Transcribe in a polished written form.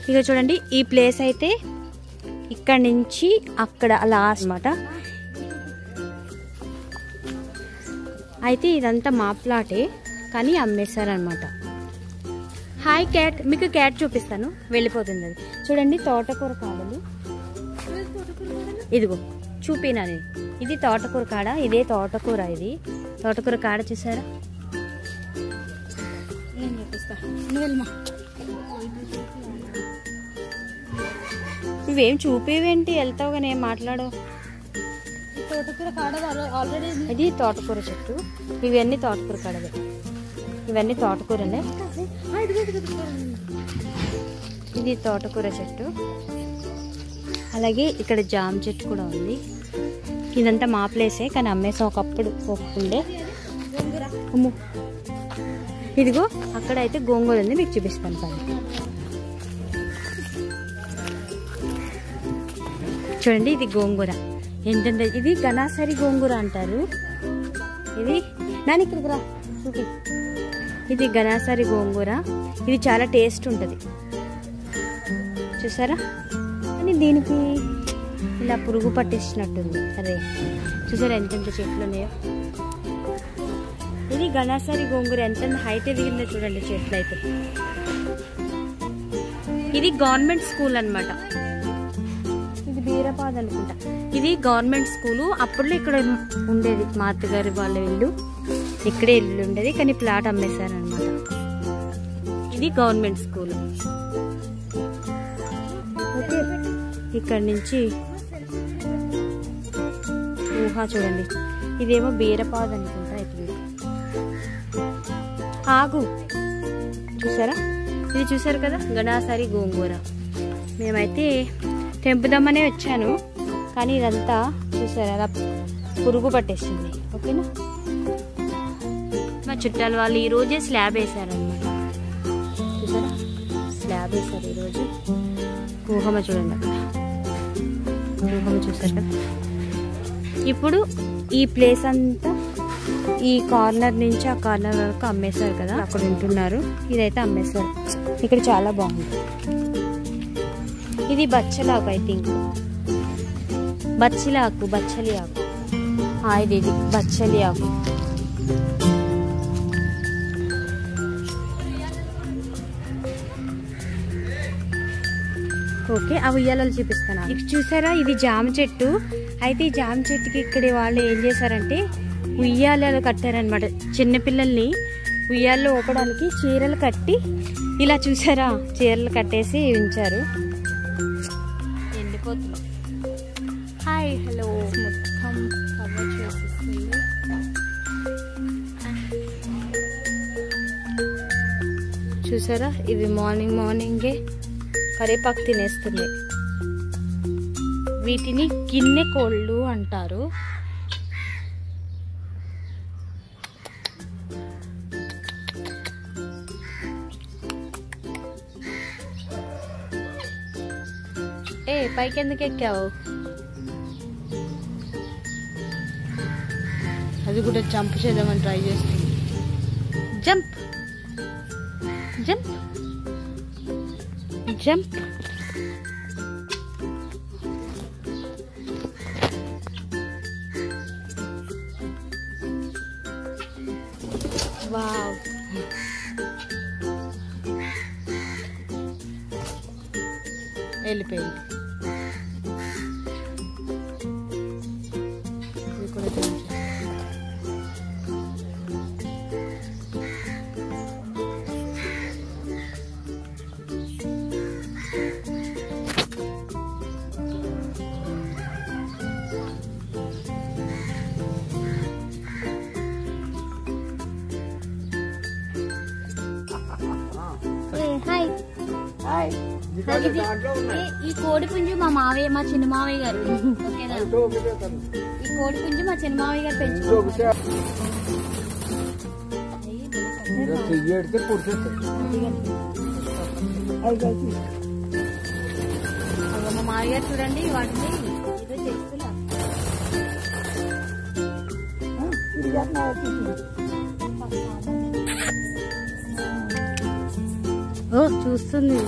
ఇక చూడండి ఈ ప్లేస్ అయితే ఇక్కడ నుంచి అక్కడ లాస్ట్ అన్నమాట. అయితే ఇదంతా మా ప్లాటే కానీ అమ్మేశారనమాట. హాయ్ క్యాట్, మీకు క్యాట్ చూపిస్తాను, వెళ్ళిపోతుంది అది. చూడండి తోటకూర కాడలు, ఇదిగో చూపినాను. ఇది తోటకూర కాడ, ఇదే తోటకూర. ఇది తోటకూర కాడ చూసారా? ఏం చూపిస్తా, నువ్వేం చూపేవేంటి, వెళ్తావు కానీ ఏం మాట్లాడవు. తోటకూర కాడ ఆల్రెడీ. ఇది తోటకూర చెట్టు, ఇవన్నీ తోటకూర కాడలే, ఇవన్నీ తోటకూరలే. ఇది తోటకూర చెట్టు. అలాగే ఇక్కడ జామ చెట్టు కూడా ఉంది. ఇదంతా మా ప్లేసే కానీ అమ్మేసాం ఒకప్పుడు ఉండే. ఇదిగో అక్కడ అయితే గోంగూర ఉంది, మీకు చూపిస్తాను పని. చూడండి ఇది గోంగూర ఎంత, ఇది గనాసరి గోంగూర అంటారు. ఇది నాని ఇక్కడికి రా చూపి. ఇది గనాసరి గోంగూర, ఇది చాలా టేస్ట్ ఉంటుంది చూసారా. కానీ దీనికి ఇలా పురుగు పట్టేసినట్టుంది. అరే చూసారా ఎంతెంత చెట్లు ఉన్నాయో. ఇది గనాసరి గోంగూర ఎంత హైట్ ఎదిగిందో చూడండి చెట్లు అయితే. ఇది గవర్నమెంట్ స్కూల్ అన్నమాట. ఇది బీరపాద్ అనుకుంటా. ఇది గవర్నమెంట్ స్కూలు. అప్పట్లో ఇక్కడ ఉండేది మా అత్తగారి వాళ్ళ ఇల్లు, ఇక్కడే ఇల్లు ఉండేది కానీ ప్లాట్ అమ్మేశారనమాట. ఇది గవర్నమెంట్ స్కూల్. ఓకే, ఇక్కడ నుంచి ఊహా చూడండి. ఇదేమో బీరపాద్ అనుకుంటా. ఇప్పుడు ఆగు, చూసారా? ఇది చూసారు కదా గణాసరి గోంగూర. మేమైతే తెంపుదామనే వచ్చాను కానీ ఇదంతా చూసారా అలా పురుగు పట్టేసింది. ఓకేనా, మా చుట్టాలు వాళ్ళు ఈరోజే స్లాబ్ వేసారనమాట. చూసారా స్లాబ్ వేసారు ఈరోజు. ఊహమ్మ చూడండి అక్కడ, ఊహమ్మ చూసారు కదా. ఇప్పుడు ఈ ప్లేస్ అంతా ఈ కార్నర్ నుంచి ఆ కార్నర్ వరకు అమ్మేశారు కదా, అక్కడ ఉంటున్నారు. ఇదైతే అమ్మేశారు. ఇక్కడ చాలా బాగుంది. ఇది బచ్చలాకు, ఐ థింక్ బచ్చలి ఆకు. ఇది బచ్చలి ఆకు. ఓకే, ఆ ఉయ్యాలలు చూపిస్తాను. ఇక్కడ చూసారా ఇది జామ చెట్టు. అయితే ఈ జామ చెట్టుకి ఇక్కడ వాళ్ళు ఏం చేశారంటే ఉయ్యాలలు కట్టారనమాట. చిన్నపిల్లల్ని ఉయ్యాల్లో ఊపడానికి చీరలు కట్టి ఇలా చూసారా చీరలు కట్టేసి ఉంచారు. ఎండిపోతుంది. హాయ్ హలో, మొత్తం కవర్ చేసేస్తుంది. చూసారా ఇవి మార్నింగే కరేపాకు తినేస్తున్నాయి. వీటిని గిన్నె కోళ్ళు అంటారు. ఏ పైకి ఎందుకు ఎక్కావు? అది కూడా జంప్ చేద్దామని ట్రై చేస్తుంది. Jump jump jump. వావ్, వెళ్ళిపోయింది. ఇది కూడా హాయ్ హాయ్. ఈ కోడి పుంజు మా మావయ్య, మా చిన్న మావయ్య గారు. ఓకేనా, ఈ కోడి పుంజు మా చిన్న మావయ్య గారు పెంచుకుంటారు. మా మావయ్య గారు చూడండి వాటిని ఏదో చేస్తున్నారు. ఓ చూస్తుంది.